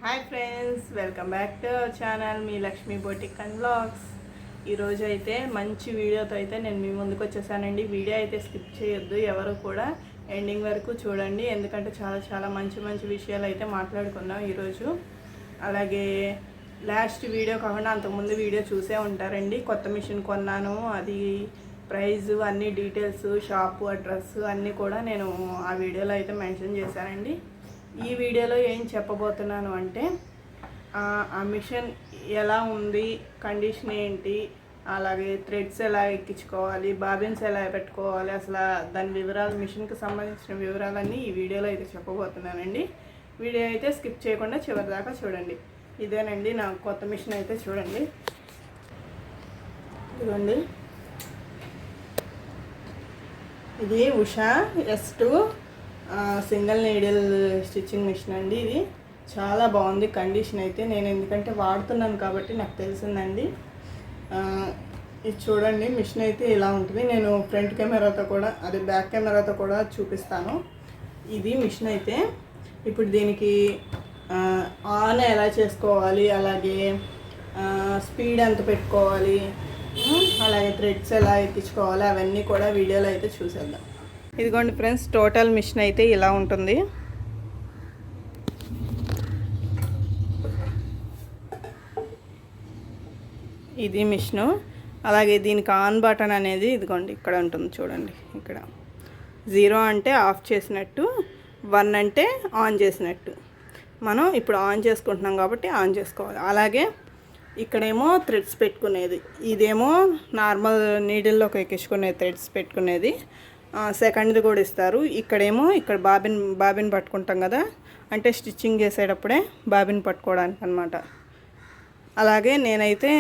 Hi friends, welcome back to our channel me Lakshmi boutique and vlogs. ఈరోజు అయితే మంచి వీడియోతో అయితే నేను మీ ముందుకు వచ్చేసానండి. వీడియో అయితే స్కిప్ చేయొద్దు, ఎవరు కూడా ఎండింగ్ వరకు చూడండి, ఎందుకంటే చాలా మంచి విషయాలు అయితే మాట్లాడుకుందాం ఈరోజు. అలాగే లాస్ట్ వీడియో కాకుండా అంతకుముందు వీడియో చూసే ఉంటారండి. కొత్త మిషన్ కొన్నాను, అది ప్రైస్ అన్ని డీటెయిల్స్, షాపు అడ్రస్ అన్నీ కూడా నేను ఆ వీడియోలో అయితే మెన్షన్ చేశానండి. ఈ వీడియోలో ఏం చెప్పబోతున్నాను అంటే ఆ మిషన్ ఎలా ఉంది, కండిషన్ ఏంటి, అలాగే థ్రెడ్స్ ఎలా ఎక్కించుకోవాలి, బాబిన్స్ ఎలా పెట్టుకోవాలి, అసలు దాని వివరాలు, మిషన్కి సంబంధించిన వివరాలన్నీ ఈ వీడియోలో అయితే చెప్పబోతున్నానండి. వీడియో అయితే స్కిప్ చేయకుండా చివరి దాకా చూడండి. ఇదేనండి నా కొత్త మిషన్ అయితే చూడండి. ఇదిగోండి, ఇది Usha S2 single needle stitching machine అండి. ఇది చాలా బాగుంది కండిషన్ అయితే. నేను ఎందుకంటే వాడుతున్నాను కాబట్టి నాకు తెలిసిందండి. ఇది చూడండి, మిషన్ అయితే ఇలా ఉంటుంది. నేను ఫ్రంట్ కెమెరాతో కూడా, అదే బ్యాక్ కెమెరాతో కూడా చూపిస్తాను. ఇది మిషన్ అయితే. ఇప్పుడు దీనికి ఆన్ ఎలా చేసుకోవాలి, అలాగే స్పీడ్ ఎంత పెట్టుకోవాలి, అలాగే థ్రెడ్స్ ఎలా ఎక్కించుకోవాలి, అవన్నీ కూడా వీడియోలో అయితే చూసేద్దాం. ఇదిగోండి ఫ్రెండ్స్, టోటల్ మిషన్ అయితే ఇలా ఉంటుంది. ఇది మిషను. అలాగే దీనికి ఆన్ బటన్ అనేది ఇదిగోండి ఇక్కడ ఉంటుంది చూడండి. ఇక్కడ 0 అంటే ఆఫ్ చేసినట్టు, 1 అంటే ఆన్ చేసినట్టు. మనం ఇప్పుడు ఆన్ చేసుకుంటున్నాం కాబట్టి ఆన్ చేసుకోవాలి. అలాగే ఇక్కడేమో థ్రెడ్స్ పెట్టుకునేది, ఇదేమో నార్మల్ నీడిల్లోకి ఎక్కించుకునే థ్రెడ్స్ పెట్టుకునేది. సెకండ్ది కూడా ఇస్తారు. ఇక్కడేమో ఇక్కడ బాబిన్ పట్టుకుంటాం కదా, అంటే స్టిచ్చింగ్ చేసేటప్పుడే బాబిన్ పట్టుకోవడానికి అనమాట. అలాగే నేనైతే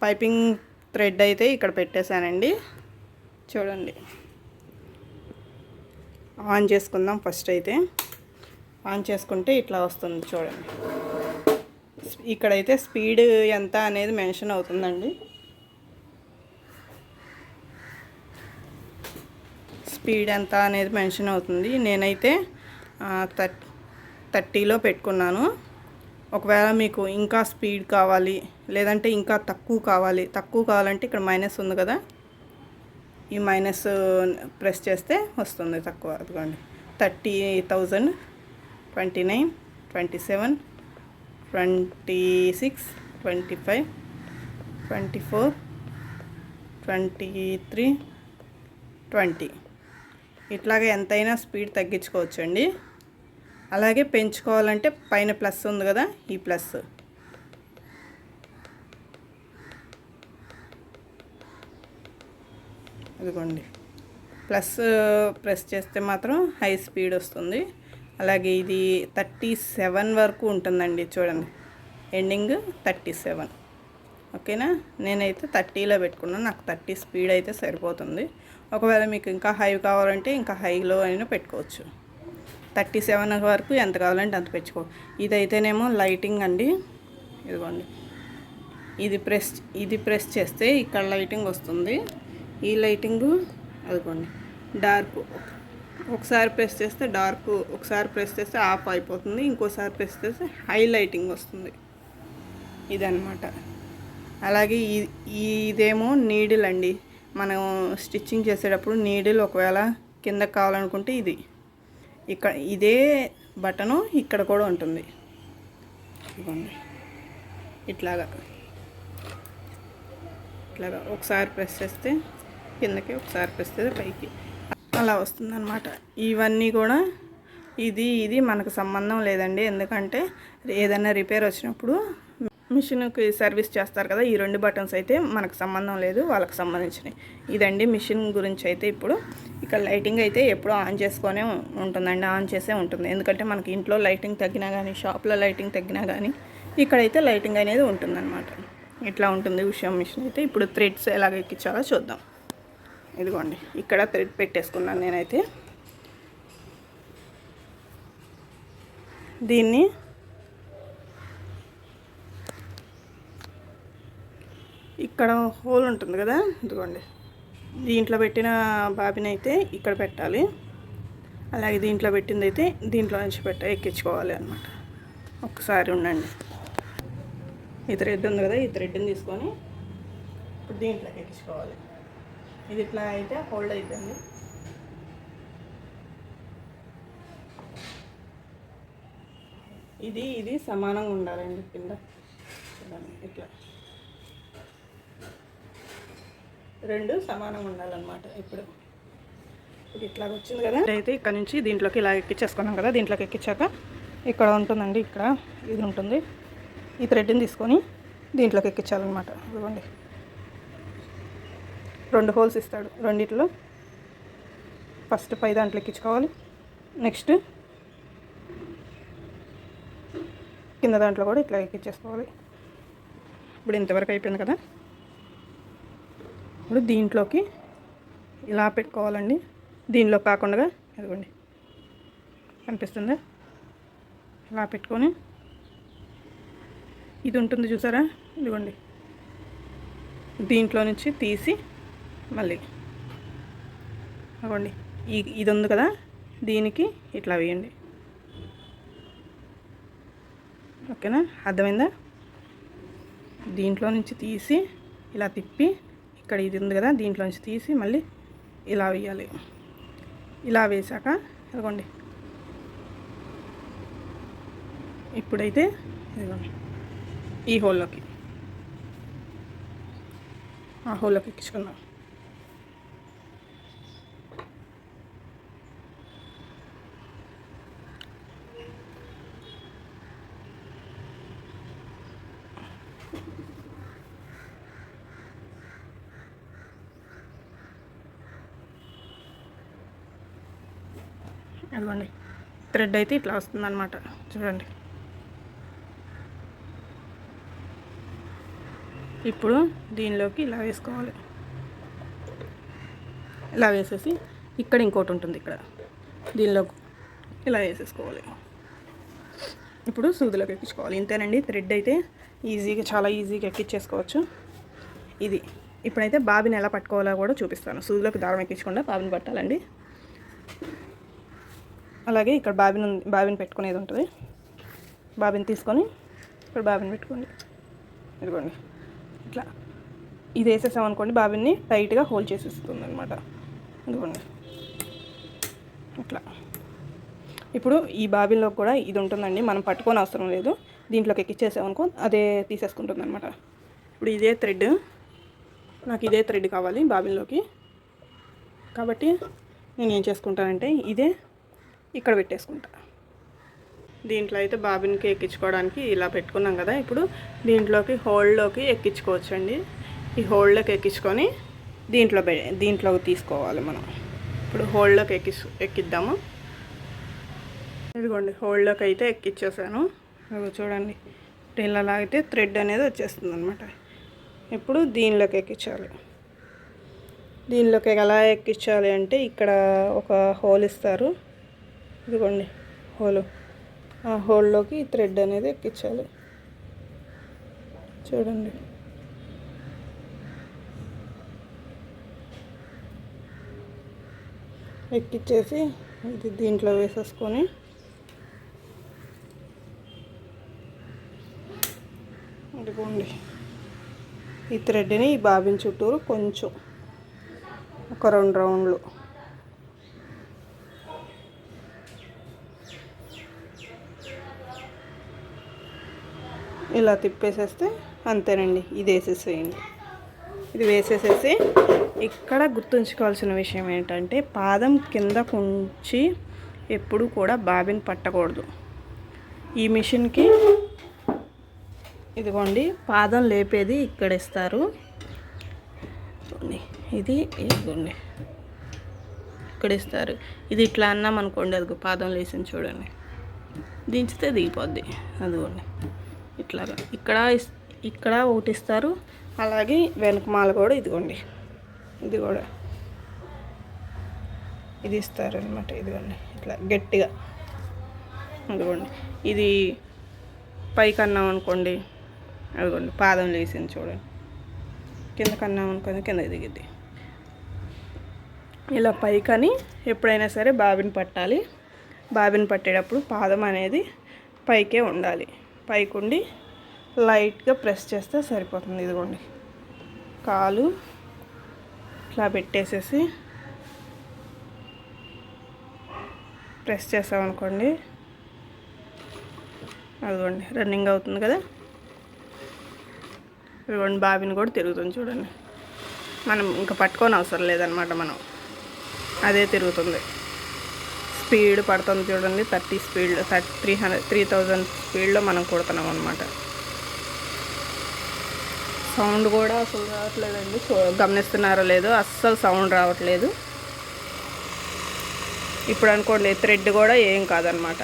పైపింగ్ థ్రెడ్ అయితే ఇక్కడ పెట్టేశానండి. చూడండి, ఆన్ చేసుకుందాం. ఫస్ట్ అయితే ఆన్ చేసుకుంటే ఇట్లా వస్తుంది చూడండి. ఇక్కడైతే స్పీడ్ ఎంత అనేది మెన్షన్ అవుతుందండి. స్పీడ్ ఎంత అనేది మెన్షన్ అవుతుంది. నేనైతే 30లో పెట్టుకున్నాను. ఒకవేళ మీకు ఇంకా స్పీడ్ కావాలి, లేదంటే ఇంకా తక్కువ కావాలంటే ఇక్కడ మైనస్ ఉంది కదా, ఈ మైనస్ ప్రెస్ చేస్తే వస్తుంది తక్కువ. అదిగోండి, 30,000, 29, 27, 26, 25, 24, 23, 20. ఇట్లాగే ఎంతైనా స్పీడ్ తగ్గించుకోవచ్చు అండి. అలాగే పెంచుకోవాలంటే పైన ప్లస్ ఉంది కదా, ఈ ప్లస్ అదిగోండి, ప్లస్ ప్రెస్ చేస్తే మాత్రం హై స్పీడ్ వస్తుంది. అలాగే ఇది 37 వరకు ఉంటుందండి. చూడండి, ఎండింగ్ 37. ఓకేనా, నేనైతే 30లో పెట్టుకున్నాను. నాకు 30 స్పీడ్ అయితే సరిపోతుంది. ఒకవేళ మీకు ఇంకా హై కావాలంటే ఇంకా హైలో అయినా పెట్టుకోవచ్చు. 37 వరకు ఎంత కావాలంటే అంత పెంచుకో. ఇదైతేనేమో లైటింగ్ అండి. ఇదిగోండి, ఇది ప్రెస్ చేస్తే ఇక్కడ లైటింగ్ వస్తుంది. ఈ లైటింగు అదిగోండి డార్క్. ఒకసారి ప్రెస్ చేస్తే డార్క్, ఒకసారి ప్రెస్ చేస్తే ఆఫ్ అయిపోతుంది, ఇంకోసారి ప్రెస్ చేస్తే హై లైటింగ్ వస్తుంది. ఇదన్నమాట. అలాగే ఇదేమో నీడిల్ అండి. మనం స్టిచ్చింగ్ చేసేటప్పుడు నీడిల్ ఒకవేళ కిందకి కావాలనుకుంటే ఇది ఇక్కడ, ఇదే బటను ఇక్కడ కూడా ఉంటుంది. ఇట్లాగా ఒకసారి ప్రెస్ చేస్తే కిందకి, ఒకసారి ప్రెస్ చేస్తే పైకి, అలా వస్తుందన్నమాట. ఇవన్నీ కూడా ఇది మనకు సంబంధం లేదండి. ఎందుకంటే ఏదైనా రిపేర్ వచ్చినప్పుడు మిషన్కి సర్వీస్ చేస్తారు కదా, ఈ 2 బటన్స్ అయితే మనకు సంబంధం లేదు, వాళ్ళకి సంబంధించినవి. ఇదండి మిషన్ గురించి అయితే. ఇప్పుడు ఇక్కడ లైటింగ్ అయితే ఎప్పుడూ ఆన్ చేసుకొనే ఉంటుందండి, ఆన్ చేసే ఉంటుంది. ఎందుకంటే మనకి ఇంట్లో లైటింగ్ తగ్గినా కానీ, షాప్లో లైటింగ్ తగ్గినా కానీ ఇక్కడైతే లైటింగ్ అనేది ఉంటుందన్నమాట. ఇట్లా ఉంటుంది ఉషా మిషన్ అయితే. ఇప్పుడు థ్రెడ్స్ ఎలాగ ఎక్కించాలో చూద్దాం. ఇదిగోండి, ఇక్కడ థ్రెడ్ పెట్టేసుకున్నాను నేనైతే. దీన్ని ఇక్కడ హోల్ ఉంటుంది కదా, ఇదిగోండి, దీంట్లో పెట్టిన బాబిన్ అయితే ఇక్కడ పెట్టాలి. అలాగే దీంట్లో పెట్టింది అయితే దీంట్లో నుంచి ఎక్కించుకోవాలి అన్నమాట. ఒకసారి ఉండండి. ఈ థ్రెడ్ ఉంది కదా, ఈ థ్రెడ్ని తీసుకొని ఇప్పుడు దీంట్లోకి ఎక్కించుకోవాలి. ఇది ఇట్లా అయితే హోల్డ్ అవుతుంది. ఇది సమానంగా ఉండాలండి కింద. చూడండి ఇట్లా రెండు సమానంగా ఉండాలన్నమాట. ఇప్పుడు ఇట్లా వచ్చింది కదా, అయితే ఇక్కడ నుంచి దీంట్లోకి ఇలా ఎక్కించేసుకున్నాం కదా. దీంట్లోకి ఎక్కించాక ఇక్కడ ఉంటుందండి, ఇక్కడ ఇది ఉంటుంది. ఈ థ్రెడ్ని తీసుకొని దీంట్లోకి ఎక్కించాలన్నమాట. ఇదిగోండి 2 హోల్స్ ఇస్తాడు. రెండిట్లో ఫస్ట్ పై దాంట్లో ఎక్కించుకోవాలి, నెక్స్ట్ కింద దాంట్లో కూడా ఇట్లా ఎక్కించేసుకోవాలి. ఇప్పుడు ఇంతవరకు అయిపోయింది కదా. ఇప్పుడు దీంట్లోకి ఇలా పెట్టుకోవాలండి. దీనిలో కాకుండా ఇదిగోండి కనిపిస్తుందా, ఇలా పెట్టుకొని ఇది ఉంటుంది చూసారా, ఇదిగోండి దీంట్లో నుంచి తీసి మళ్ళీ ఇదిగోండి ఇది ఉంది కదా, దీనికి ఇట్లా వేయండి. ఓకేనా, అర్థమైందా? దీంట్లో నుంచి తీసి ఇలా తిప్పి ఇక్కడ ఇది ఉంది కదా, దీంట్లో నుంచి తీసి మళ్ళీ ఇలా వేయాలి. ఇలా వేసాక ఇదిగోండి ఇప్పుడైతే ఇదిగోండి ఈ హోల్లోకి, ఆ హోల్లోకి ఎక్కించుకుందాం. అదిగోండి థ్రెడ్ అయితే ఇట్లా వస్తుందన్నమాట. చూడండి ఇప్పుడు దీనిలోకి ఇలా వేసుకోవాలి. ఇలా వేసేసి ఇక్కడ ఇంకోటి ఉంటుంది, ఇక్కడ దీనిలో ఇలా వేసేసుకోవాలి. ఇప్పుడు సూదులోకి ఎక్కించుకోవాలి. ఇంతేనండి, థ్రెడ్ అయితే ఈజీగా, చాలా ఈజీగా ఎక్కించేసుకోవచ్చు. ఇది ఇప్పుడైతే బాబిని ఎలా పట్టుకోవాలో కూడా చూపిస్తాను. సూదులోకి దారం ఎక్కించకుండా బాబిని పట్టాలండి. అలాగే ఇక్కడ బాబిని పెట్టుకునేది ఉంటుంది. బాబిని తీసుకొని ఇక్కడ బాబిని పెట్టుకోండి. ఇదిగోండి ఇట్లా ఇది వేసేసామనుకోండి, బాబిని టైట్గా హోల్డ్ చేసేస్తుంది అనమాట. ఇదిగోండి ఇట్లా. ఇప్పుడు ఈ బాబిన్లో కూడా ఇది ఉంటుందండి, మనం పట్టుకొని అవసరం లేదు. దీంట్లోకి ఎక్కిచ్చేసామనుకో అదే తీసేసుకుంటుంది అనమాట. ఇప్పుడు ఇదే థ్రెడ్, నాకు ఇదే థ్రెడ్ కావాలి బాబిన్లోకి. కాబట్టి నేను ఏం చేసుకుంటానంటే ఇదే ఇక్కడ పెట్టేసుకుంటా. దీంట్లో అయితే బాబిన్కి ఎక్కించుకోవడానికి ఇలా పెట్టుకున్నాం కదా. ఇప్పుడు దీంట్లోకి హోల్డ్లోకి ఎక్కించుకోవచ్చండి. ఈ హోల్డ్లోకి ఎక్కించుకొని దీంట్లోకి తీసుకోవాలి మనం. ఇప్పుడు హోల్డ్లోకి ఎక్కిద్దాము. ఇదిగోండి హోల్డ్లోకి అయితే ఎక్కిచ్చేసాను. చూడండి ఇలా లాగితే థ్రెడ్ అనేది వచ్చేస్తుంది అనమాట. ఇప్పుడు దీనిలోకి ఎక్కించాలి. దీనిలోకి ఎలా ఎక్కించాలి అంటే ఇక్కడ ఒక హోల్ ఇస్తారు, ఇదిగోండి హోలు. ఆ హోల్లోకి థ్రెడ్ అనేది ఎక్కించాలి. చూడండి ఎక్కిచ్చేసి ఇది దీంట్లో వేసేసుకొని ఇదిగోండి ఈ థ్రెడ్ని ఈ బాబిన్ చుట్టూరు కొంచెం ఒక 2 రౌండ్లు ఇలా తిప్పేసేస్తే అంతేనండి. ఇది వేసేసేయండి. ఇది వేసేసేసి ఇక్కడ గుర్తుంచుకోవాల్సిన విషయం ఏంటంటే పాదం కింద కొంచి ఎప్పుడు కూడా బాబిన్ పట్టకూడదు. ఈ మిషన్కి ఇదిగోండి పాదం లేపేది ఇక్కడ ఇస్తారు. ఇది ఇదిగోండి ఇక్కడ ఇస్తారు. ఇది ఇట్లా అన్నాం అనుకోండి, అదిగో పాదం లేసింది చూడండి, దించితే దిగిపోద్ది. అదిగోండి ఇట్లాగా ఇక్కడ ఒకటి ఇస్తారు. అలాగే వెనకమాల కూడా ఇదిగోండి, ఇది కూడా ఇది ఇస్తారు అనమాట. ఇదిగోండి ఇట్లా గట్టిగా, ఇదిగోండి ఇది పైకి అన్నాం అనుకోండి, అదిగోండి పాదం లేసింది చూడండి, కిందకి అన్నాం అనుకోండి కిందకి దిగిద్ది. ఇలా పైకని ఎప్పుడైనా సరే బాబిని పట్టాలి. బాబిని పట్టేటప్పుడు పాదం అనేది పైకే ఉండాలి. పైకి ఉండి లైట్గా ప్రెస్ చేస్తే సరిపోతుంది. ఇదిగోండి, కాలు ఇట్లా పెట్టేసేసి ప్రెస్ చేసామనుకోండి, అదిగోండి రన్నింగ్ అవుతుంది కదా. ఇదిగోండి బాబిని కూడా తిరుగుతుంది చూడండి. మనం ఇంకా పట్టుకొని అవసరం లేదనమాట, మనం అదే తిరుగుతుంది. స్పీడ్ పడుతుంది చూడండి, 30 స్పీడ్లో 3000 స్పీడ్లో మనం కుడుతున్నాం అనమాట. సౌండ్ కూడా అసలు రావట్లేదండి, గమనిస్తున్నారో లేదో, అస్సలు సౌండ్ రావట్లేదు. ఇప్పుడు అనుకోండి థ్రెడ్ కూడా ఏం కాదనమాట.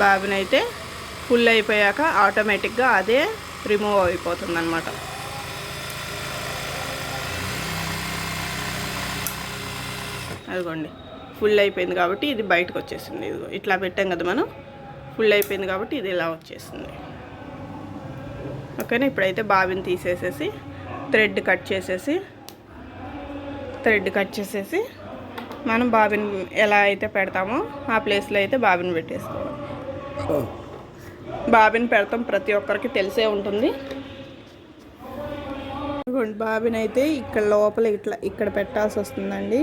బాబినైతే ఫుల్ అయిపోయాక ఆటోమేటిక్గా అదే రిమూవ్ అయిపోతుంది అనమాట. అదిగోండి ఫుల్ అయిపోయింది కాబట్టి ఇది బయటకు వచ్చేసింది. ఇదిగో ఇట్లా పెట్టాం కదా మనం, ఫుల్ అయిపోయింది కాబట్టి ఇది ఇలా వచ్చేసింది. ఓకేనా. ఇప్పుడైతే బాబిని తీసేసేసి థ్రెడ్ కట్ చేసేసి మనం బాబిని ఎలా అయితే పెడతామో ఆ ప్లేస్లో అయితే బాబిని పెట్టేసుకోవాలి. బాబిని పెడతాం ప్రతి ఒక్కరికి తెలిసే ఉంటుంది. బాబిని అయితే ఇక్కడ లోపల ఇక్కడ పెట్టాల్సి వస్తుందండి.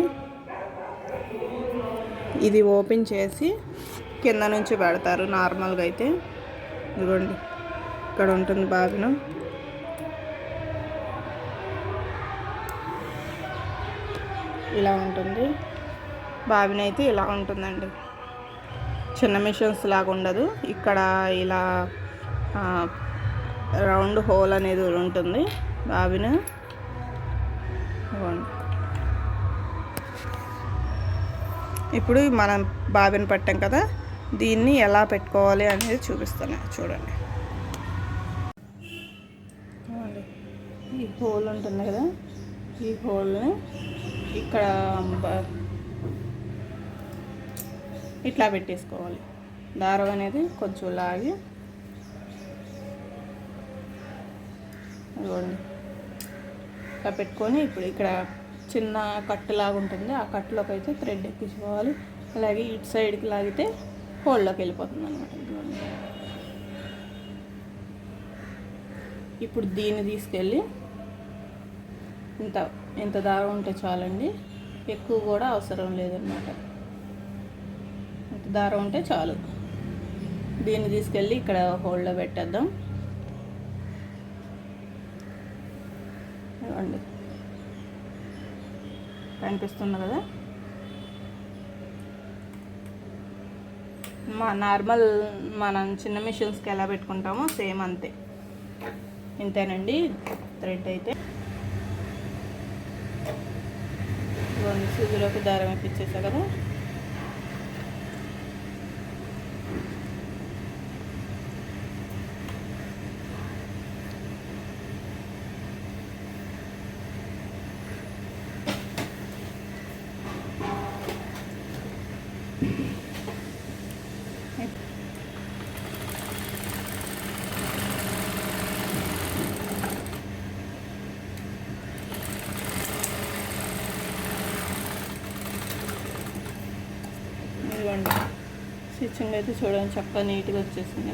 ఇది ఓపెన్ చేసి కింద నుంచి పెడతారు నార్మల్గా అయితే. ఇదిగోండి ఇక్కడ ఉంటుంది బాబిను. ఇలా ఉంటుంది బాబిని అయితే, ఇలా ఉంటుందండి. చిన్న మిషన్స్ లాగా ఉండదు. ఇక్కడ ఇలా రౌండ్ హోల్ అనేది ఉంటుంది బాబిను. ఇప్పుడు మనం బాబిని పట్టాం కదా, దీన్ని ఎలా పెట్టుకోవాలి అనేది చూపిస్తాను చూడండి. ఈ హోల్ ఉంటుంది కదా, ఈ హోల్ని ఇక్కడ ఇట్లా పెట్టేసుకోవాలి. దారం అనేది కొంచెం లాగి ఇదిగోండి ఇట్లా పెట్టుకొని, ఇప్పుడు ఇక్కడ చిన్న కట్టులాగా ఉంటుంది, ఆ కట్టులోకి అయితే థ్రెడ్ ఎక్కించుకోవాలి. అలాగే ఇటు సైడ్కి లాగితే హోల్లోకి వెళ్ళిపోతుంది అనమాట. ఇప్పుడు దీన్ని తీసుకెళ్ళి ఇంత దారం ఉంటే చాలండి, ఎక్కువ కూడా అవసరం లేదన్నమాట. ఇంత దారం ఉంటే చాలు. దీన్ని తీసుకెళ్ళి ఇక్కడ హోల్డ్లో పెట్టేద్దాం. ఇవ్వండి, కనిపిస్తుంది కదా. నార్మల్ మనం చిన్న మిషన్స్కి ఎలా పెట్టుకుంటామో సేమ్ అంతే, ఇంతేనండి. థ్రెడ్ అయితే సూదిలోకి దారం ఎక్కించేసా కదా. స్టిచ్చింగ్ అయితే చూడండి చక్కగా నీట్గా వచ్చేసింది.